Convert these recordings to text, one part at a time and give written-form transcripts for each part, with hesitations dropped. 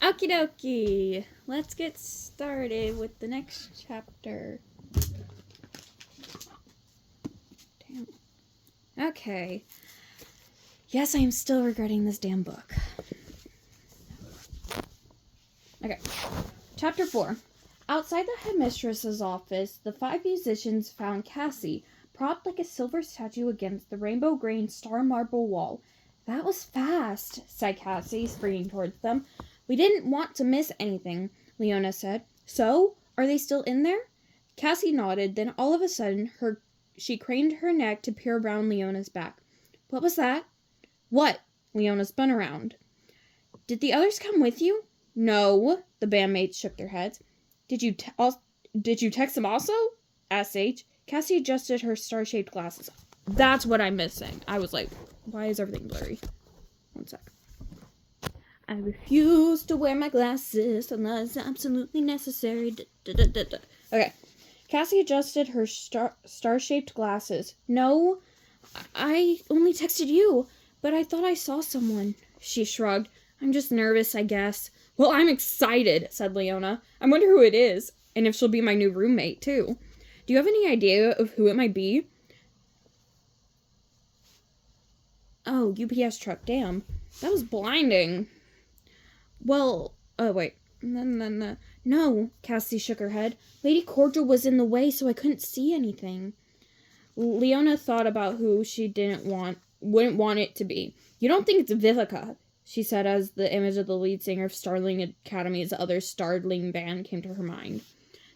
Okie dokie. Let's get started with the next chapter. Damn. Okay. Yes, I am still regretting this damn book. Okay. Chapter 4. Outside the headmistress's office, the 5 musicians found Cassie, propped like a silver statue against the rainbow-grain star marble wall. That was fast, said Cassie, springing towards them. We didn't want to miss anything, Leona said. So, are they still in there? Cassie nodded, then all of a sudden, she craned her neck to peer around Leona's back. What was that? What? Leona spun around. Did the others come with you? No, the bandmates shook their heads. Did you text them also? Asked Sage. Cassie adjusted her star-shaped glasses. That's what I'm missing. I was like, why is everything blurry? One sec. I refuse to wear my glasses unless absolutely necessary. Okay. Cassie adjusted her star-shaped glasses. No, I only texted you, but I thought I saw someone. She shrugged. I'm just nervous, I guess. Well, I'm excited, said Leona. I wonder who it is, and if she'll be my new roommate, too. Do you have any idea of who it might be? Oh, UPS truck, damn. That was blinding. Well, wait. No, Cassie shook her head. Lady Cordial was in the way, so I couldn't see anything. Leona thought about who she wouldn't want it to be. You don't think it's Vivica, she said as the image of the lead singer of Starling Academy's other Starling band came to her mind.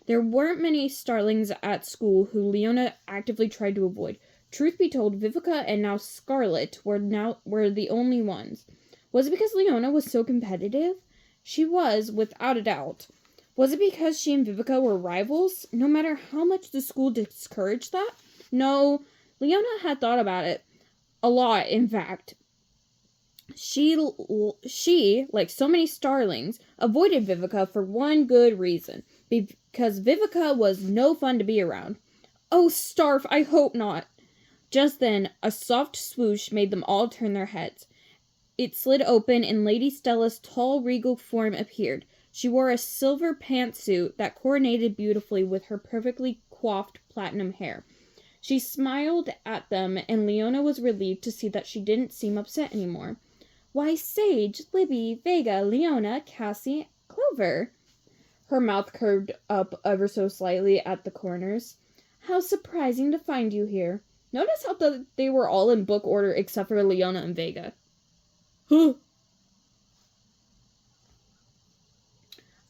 There weren't many Starlings at school who Leona actively tried to avoid. Truth be told, Vivica and now Scarlet were the only ones. Was it because Leona was so competitive? She was, without a doubt. Was it because she and Vivica were rivals, no matter how much the school discouraged that? No, Leona had thought about it. A lot, in fact. She, like so many Starlings, avoided Vivica for one good reason. Because Vivica was no fun to be around. Oh, Starf, I hope not. Just then, a soft swoosh made them all turn their heads. It slid open, and Lady Stella's tall, regal form appeared. She wore a silver pantsuit that coordinated beautifully with her perfectly coiffed platinum hair. She smiled at them, and Leona was relieved to see that she didn't seem upset anymore. Why, Sage, Libby, Vega, Leona, Cassie, Clover. Her mouth curved up ever so slightly at the corners. How surprising to find you here. Notice how they were all in book order except for Leona and Vega. Huh.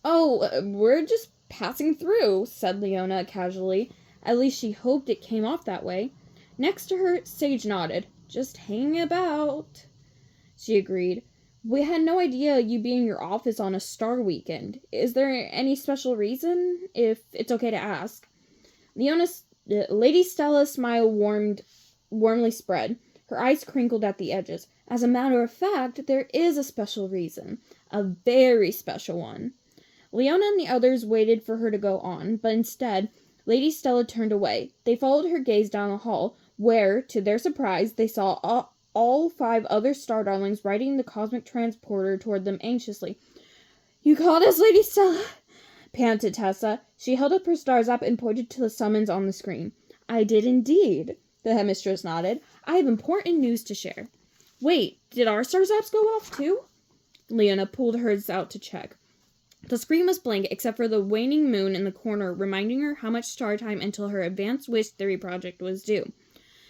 Oh, we're just passing through, said Leona casually. At least she hoped it came off that way. Next to her, Sage nodded. Just hanging about, she agreed. We had no idea you'd be in your office on a star weekend. Is there any special reason, if it's okay to ask? Lady Stella's smile warmly spread. Her eyes crinkled at the edges. As a matter of fact, there is a special reason. A very special one. Leona and the others waited for her to go on, but instead, Lady Stella turned away. They followed her gaze down the hall, where, to their surprise, they saw all 5 other Star Darlings riding the cosmic transporter toward them anxiously. You called us, Lady Stella, panted Tessa. She held up her star zap and pointed to the summons on the screen. I did indeed, the headmistress nodded. I have important news to share. Wait, did our star zaps go off too? Leona pulled hers out to check. The screen was blank except for the waning moon in the corner, reminding her how much star time until her advanced wish theory project was due.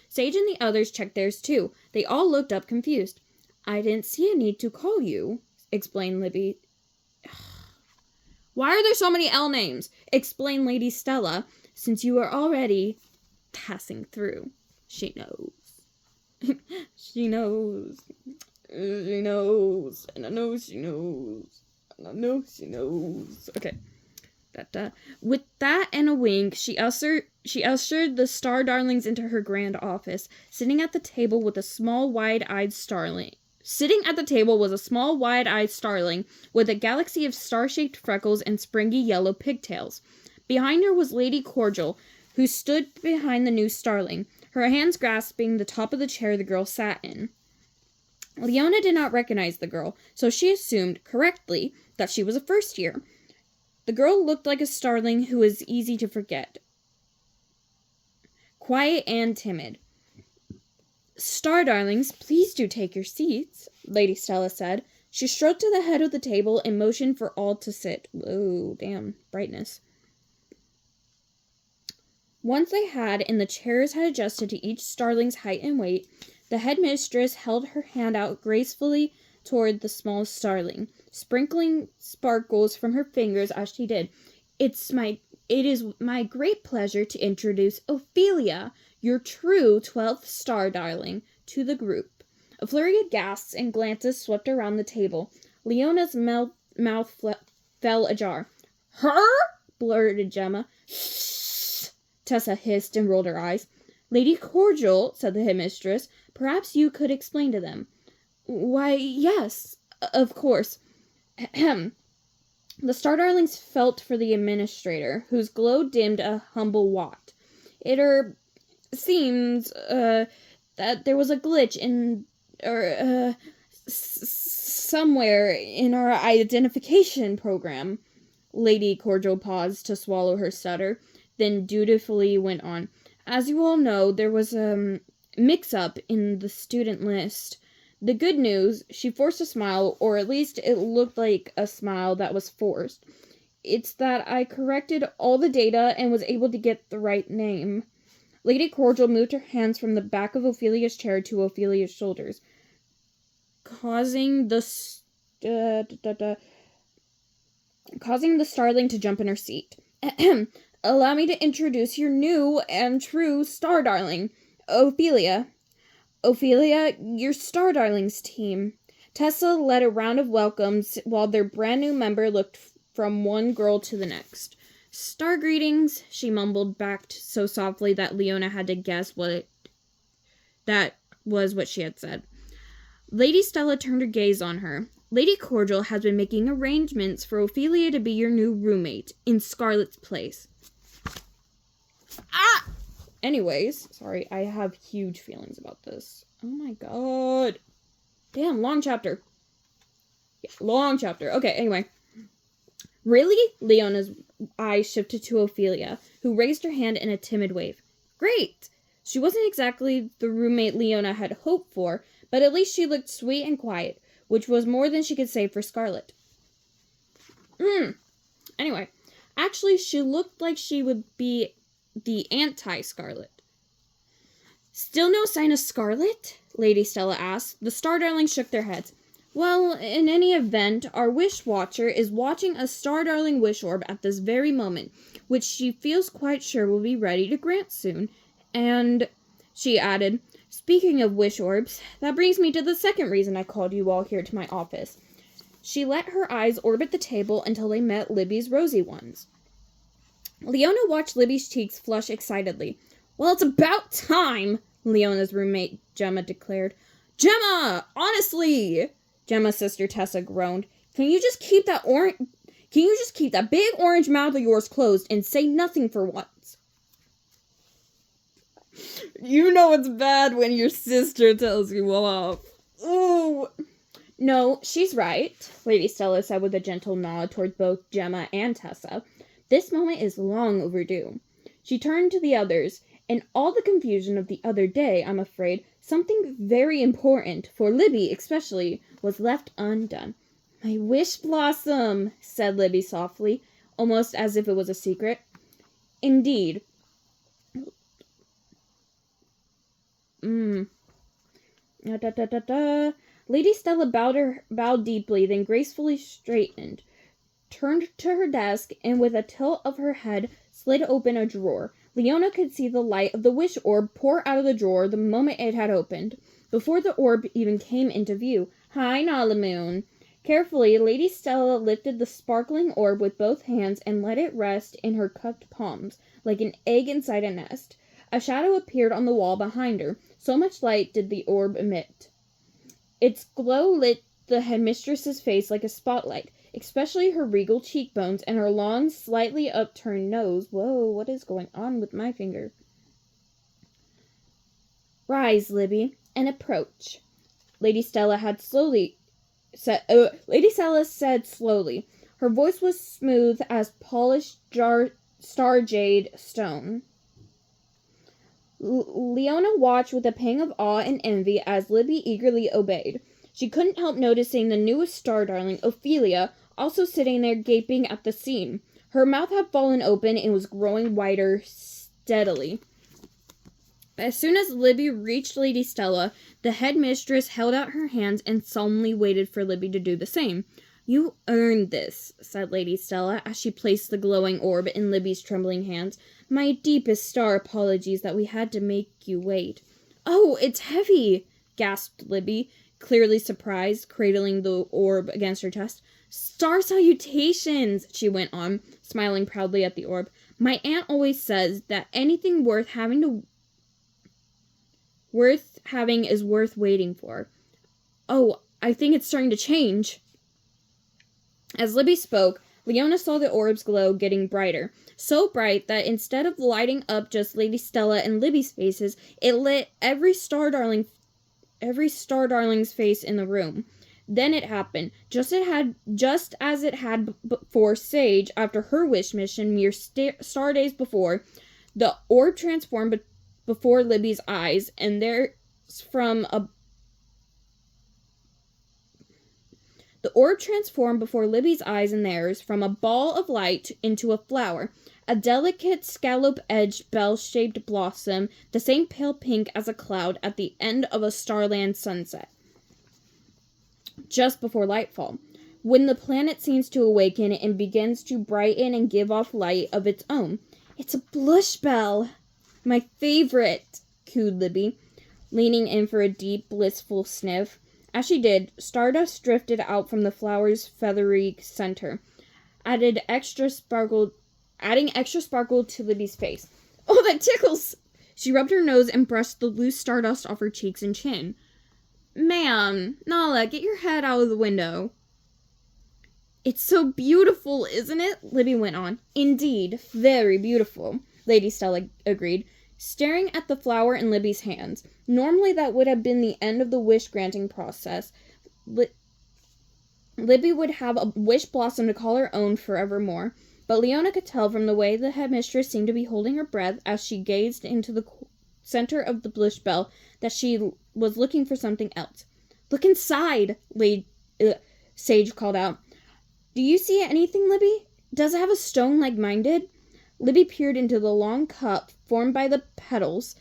Sage and the others checked theirs too. They all looked up confused. I didn't see a need to call you, explained Libby. Why are there so many L names? Explained Lady Stella, since you are already passing through. She knows. She knows. She knows. And I know she knows. And I know she knows. Okay. With that and a wink, she ushered the Star Darlings into her grand office. Sitting at the table was a small, wide-eyed starling with a galaxy of star-shaped freckles and springy yellow pigtails. Behind her was Lady Cordial, who stood behind the new starling, her hands grasping the top of the chair the girl sat in. Leona did not recognize the girl, so she assumed, correctly, that she was a first year. The girl looked like a starling who was easy to forget. Quiet and timid. "Star darlings, please do take your seats," Lady Stella said. She strode to the head of the table and motioned for all to sit. Whoa, damn, brightness. Once they had, and the chairs had adjusted to each starling's height and weight, the headmistress held her hand out gracefully toward the smallest starling, sprinkling sparkles from her fingers as she did. It is my great pleasure to introduce Ophelia, your true 12th star darling, to the group." A flurry of gasps and glances swept around the table. Leona's mouth fell ajar. "Her?" blurted Gemma. "Shh!" Tessa hissed and rolled her eyes. "Lady Cordial," said the headmistress, "perhaps you could explain to them." "Why, yes, of course. Ahem." The star darlings felt for the administrator, whose glow dimmed a humble watt. "It seems that there was a glitch in somewhere in our identification program." Lady Cordial paused to swallow her stutter, then dutifully went on. "As you all know, there was a mix-up in the student list. The good news," she forced a smile, or at least it looked like a smile that was forced, "it's that I corrected all the data and was able to get the right name." Lady Cordial moved her hands from the back of Ophelia's chair to Ophelia's shoulders, causing the starling to jump in her seat. "Allow me to introduce your new and true star darling, Ophelia. Ophelia, your star darlings team." Tessa led a round of welcomes while their brand new member looked from one girl to the next. "Star greetings," she mumbled back so softly that Leona had to guess that was what she had said. Lady Stella turned her gaze on her. "Lady Cordial has been making arrangements for Ophelia to be your new roommate, in Scarlet's place." Ah! Anyways, sorry, I have huge feelings about this. Oh my god. Damn, long chapter. Yeah, long chapter. Okay, anyway. "Really?" Leona's eyes shifted to Ophelia, who raised her hand in a timid wave. "Great!" She wasn't exactly the roommate Leona had hoped for, but at least she looked sweet and quiet, which was more than she could say for Scarlet. Anyway, actually, she looked like she would be the anti-Scarlet. "Still no sign of Scarlet?" Lady Stella asked. The star darlings shook their heads. "Well, in any event, our wish watcher is watching a star darling wish orb at this very moment, which she feels quite sure will be ready to grant soon. And," she added, "speaking of wish orbs, that brings me to the second reason I called you all here to my office." She let her eyes orbit the table until they met Libby's rosy ones. Leona watched Libby's cheeks flush excitedly. "Well, it's about time," Leona's roommate Gemma declared. "Gemma, honestly," Gemma's sister Tessa groaned. Can you just keep that big orange mouth of yours closed and say nothing for once?" "You know it's bad when your sister tells you off." "Ooh." "No, she's right," Lady Stella said with a gentle nod toward both Gemma and Tessa. "This moment is long overdue." She turned to the others. "In all the confusion of the other day, I'm afraid something very important, for Libby especially, was left undone." "My wish blossom," said Libby softly, almost as if it was a secret. "Indeed." Lady Stella bowed deeply, then gracefully straightened, turned to her desk, and with a tilt of her head, slid open a drawer. Leona could see the light of the wish orb pour out of the drawer the moment it had opened, before the orb even came into view. "Hi, Nalamoon." Carefully, Lady Stella lifted the sparkling orb with both hands and let it rest in her cupped palms, like an egg inside a nest. A shadow appeared on the wall behind her, so much light did the orb emit. Its glow lit the headmistress's face like a spotlight, especially her regal cheekbones and her long, slightly upturned nose. Whoa, what is going on with my finger? "Rise, Libby, and approach." Lady Stella said slowly. Her voice was smooth as polished star jade stone. Leona watched with a pang of awe and envy as Libby eagerly obeyed. She couldn't help noticing the newest star darling, Ophelia, also sitting there gaping at the scene. Her mouth had fallen open and was growing wider steadily. As soon as Libby reached Lady Stella, the headmistress held out her hands and solemnly waited for Libby to do the same. "You earned this," said Lady Stella, as she placed the glowing orb in Libby's trembling hands. "My deepest star apologies that we had to make you wait." "Oh, it's heavy!" gasped Libby, clearly surprised, cradling the orb against her chest. "Star salutations," she went on, smiling proudly at the orb. "My aunt always says that anything worth having is worth waiting for. Oh, I think it's starting to change." As Libby spoke, Leona saw the orb's glow getting brighter. So bright that instead of lighting up just Lady Stella and Libby's faces, it lit every star darling's face in the room. Then it happened, just as it had for Sage after her wish mission mere star days before. The orb transformed before Libby's eyes, and The orb transformed before Libby's eyes and theirs from a ball of light into a flower, a delicate scallop-edged bell-shaped blossom, the same pale pink as a cloud at the end of a starland sunset, just before lightfall, when the planet seems to awaken and begins to brighten and give off light of its own. "It's a blush bell, my favorite," cooed Libby, leaning in for a deep, blissful sniff. As she did, stardust drifted out from the flower's feathery center, adding extra sparkle to Libby's face. "Oh, that tickles!" She rubbed her nose and brushed the loose stardust off her cheeks and chin. "Ma'am, Nala, get your head out of the window." "It's so beautiful, isn't it?" Libby went on. "Indeed, very beautiful," Lady Stella agreed, staring at the flower in Libby's hands. Normally that would have been the end of the wish-granting process. Libby would have a wish blossom to call her own forevermore. But Leona could tell from the way the headmistress seemed to be holding her breath as she gazed into the center of the blush bell that she was looking for something else. "Look inside," Sage called out. "Do you see anything, Libby? Does it have a stone like mine did?" Libby peered into the long cup formed by the petals.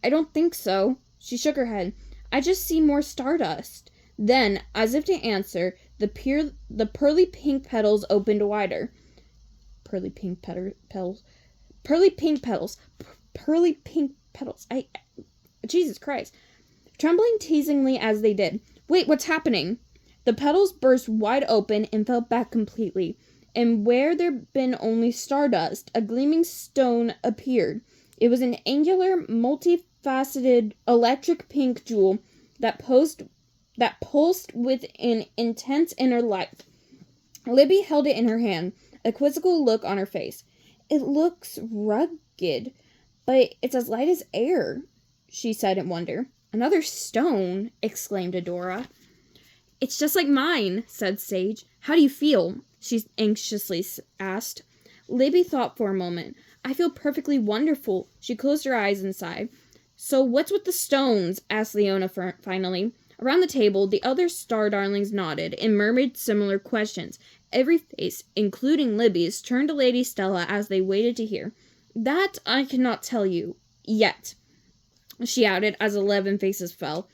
"I don't think so." She shook her head. "I just see more stardust." Then, as if to answer, the pearly pink petals opened wider. Pearly pink petals. Jesus Christ. Trembling teasingly as they did. "Wait, what's happening?" The petals burst wide open and fell back completely. And where there'd been only stardust, a gleaming stone appeared. It was an angular, multifaceted, electric pink jewel that pulsed with an intense inner light. Libby held it in her hand, a quizzical look on her face. "It looks rugged, but it's as light as air," she said in wonder. "Another stone!" exclaimed Adora. "It's just like mine," said Sage. "How do you feel?" she anxiously asked. Libby thought for a moment. "I feel perfectly wonderful." She closed her eyes and sighed. "So what's with the stones?" asked Leona finally. Around the table, the other star darlings nodded and murmured similar questions. Every face, including Libby's, turned to Lady Stella as they waited to hear. "That I cannot tell you yet," she added as 11 faces fell.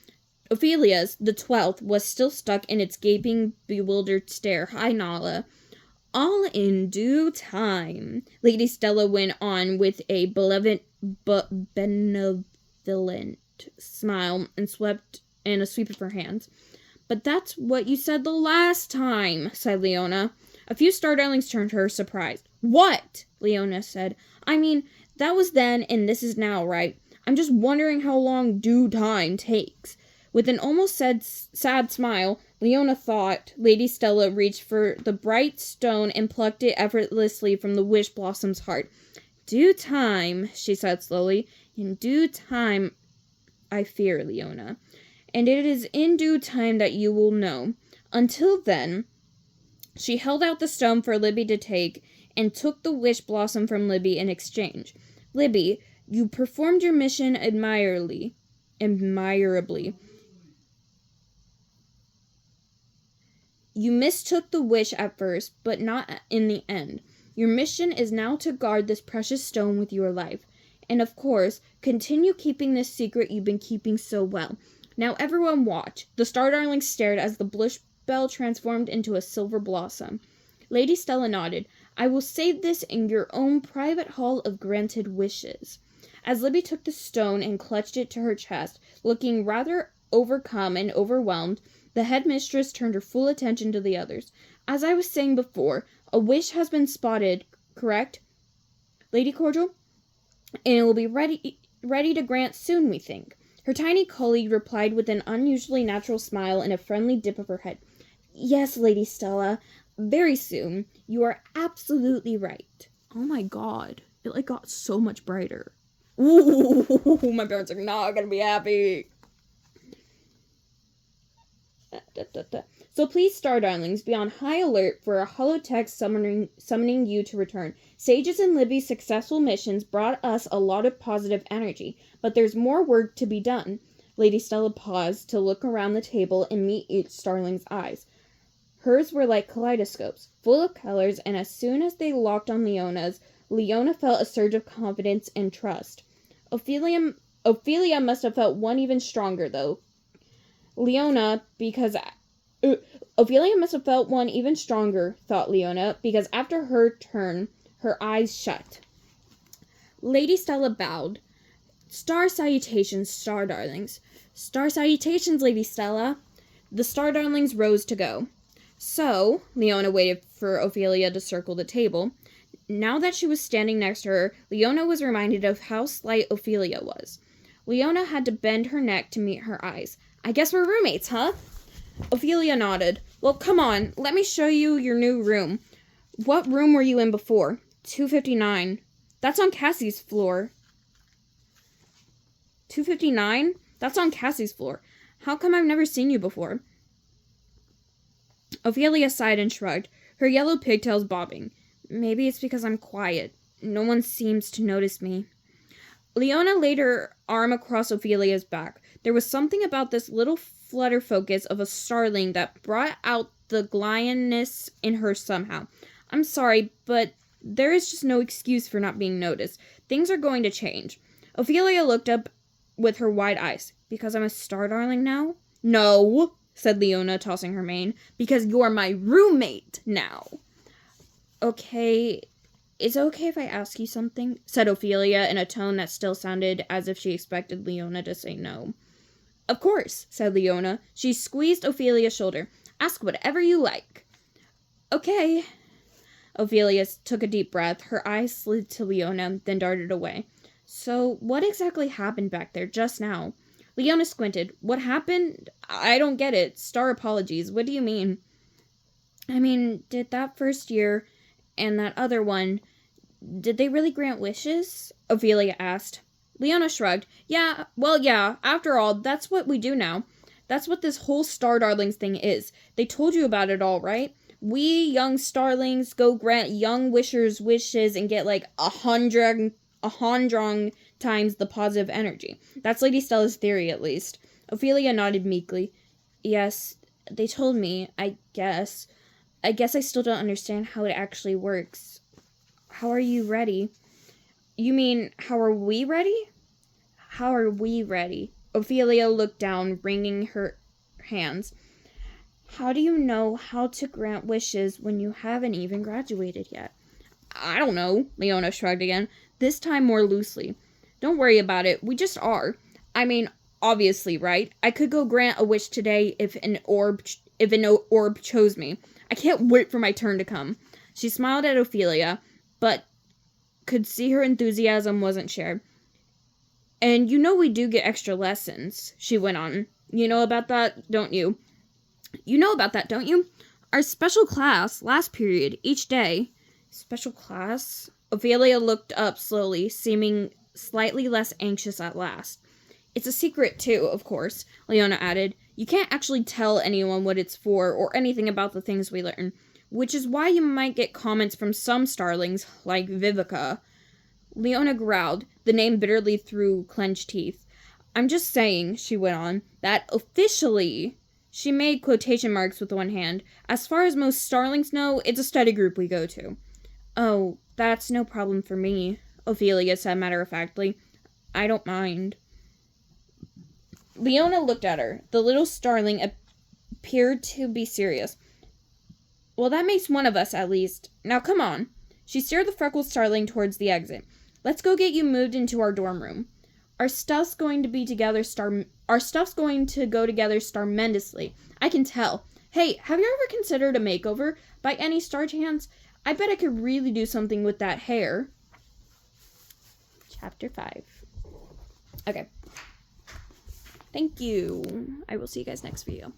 Ophelia's, the 12th, was still stuck in its gaping, bewildered stare. "Hi, Nala." "All in due time," Lady Stella went on with a benevolent smile and a sweep of her hands. "But that's what you said the last time," said Leona. A few star darlings turned to her, surprised. "What?" Leona said. "I mean, that was then and this is now, right? I'm just wondering how long due time takes." With an almost sad smile, Leona thought Lady Stella reached for the bright stone and plucked it effortlessly from the wish blossom's heart. "Due time," she said slowly. "In due time, I fear, Leona." and it is in due time that you will know. Until then, she held out the stone for Libby to take, and took the wish blossom from Libby in exchange. Libby, you performed your mission admirably. You mistook the wish at first, but not in the end. Your mission is now to guard this precious stone with your life. And of course, continue keeping this secret you've been keeping so well. Now everyone watch. The Star Darling stared as the blush bell transformed into a silver blossom. Lady Stella nodded. I will save this in your own private hall of granted wishes. As Libby took the stone and clutched it to her chest, looking rather overcome and overwhelmed, the headmistress turned her full attention to the others. As I was saying before, a wish has been spotted, correct, Lady Cordial? And it will be ready to grant soon, we think. Her tiny colleague replied with an unusually natural smile and a friendly dip of her head. Yes, Lady Stella, very soon. You are absolutely right. Oh my god, it got so much brighter. Ooh, my parents are not gonna be happy. So please, Star Darlings, be on high alert for a holotext summoning you to return. Sages and Libby's successful missions brought us a lot of positive energy, but there's more work to be done. Lady Stella paused to look around the table and meet each Starling's eyes. Hers were like kaleidoscopes, full of colors, and as soon as they locked on Leona's, Leona felt a surge of confidence and trust. Ophelia must have felt one even stronger, though. Ophelia must have felt one even stronger, thought Leona, because after her turn, her eyes shut. Lady Stella bowed. Star salutations, Star Darlings. Star salutations, Lady Stella. The Star Darlings rose to go. So, Leona waited for Ophelia to circle the table. Now that she was standing next to her, Leona was reminded of how slight Ophelia was. Leona had to bend her neck to meet her eyes. I guess we're roommates, huh? Ophelia nodded. Well, come on, let me show you your new room. What room were you in before? 259. That's on Cassie's floor. 259? That's on Cassie's floor. How come I've never seen you before? Ophelia sighed and shrugged, her yellow pigtails bobbing. Maybe it's because I'm quiet. No one seems to notice me. Leona laid her arm across Ophelia's back. There was something about this little flutter focus of a starling that brought out the glioness in her somehow. I'm sorry, but there is just no excuse for not being noticed. Things are going to change. Ophelia looked up with her wide eyes. Because I'm a Star Darling now? No, said Leona, tossing her mane. Because you're my roommate now. Okay, is it okay if I ask you something? Said Ophelia in a tone that still sounded as if she expected Leona to say no. Of course, said Leona. She squeezed Ophelia's shoulder. Ask whatever you like. Okay. Ophelia took a deep breath. Her eyes slid to Leona, then darted away. So, what exactly happened back there just now? Leona squinted. What happened? I don't get it. Star apologies. What do you mean? I mean, did that first year and that other one, did they really grant wishes? Ophelia asked. Leona shrugged. Yeah, after all, that's what we do now. That's what this whole Star Darlings thing is. They told you about it all, right? We young starlings go grant young wishers wishes and get like 100 times the positive energy. That's Lady Stella's theory, at least. Ophelia nodded meekly. Yes, they told me, I guess. I still don't understand how it actually works. How are you ready? You mean, how are we ready? How are we ready? Ophelia looked down, wringing her hands. How do you know how to grant wishes when you haven't even graduated yet? I don't know, Leona shrugged again, this time more loosely. Don't worry about it, we just are. I mean, obviously, right? I could go grant a wish today if an orb chose me. I can't wait for my turn to come. She smiled at Ophelia, but could see her enthusiasm wasn't shared. And you know we do get extra lessons, she went on. You know about that, don't you? You know about that, don't you? Our special class, last period, each day. Special class? Ophelia looked up slowly, seeming slightly less anxious at last. It's a secret, too, of course, Leona added. You can't actually tell anyone what it's for or anything about the things we learn, which is why you might get comments from some starlings, like Vivica. Leona growled, the name bitterly through clenched teeth. I'm just saying, she went on, that officially, she made quotation marks with one hand, as far as most starlings know, it's a study group we go to. Oh, that's no problem for me, Ophelia said matter-of-factly. I don't mind. Leona looked at her. The little starling appeared to be serious. Well, that makes one of us, at least. Now, come on. She steered the freckled starling towards the exit. Let's go get you moved into our dorm room. Our stuff's going to go together starmendously. I can tell. Hey, have you ever considered a makeover? By any star chance? I bet I could really do something with that hair. Chapter 5. Okay. Thank you. I will see you guys next video.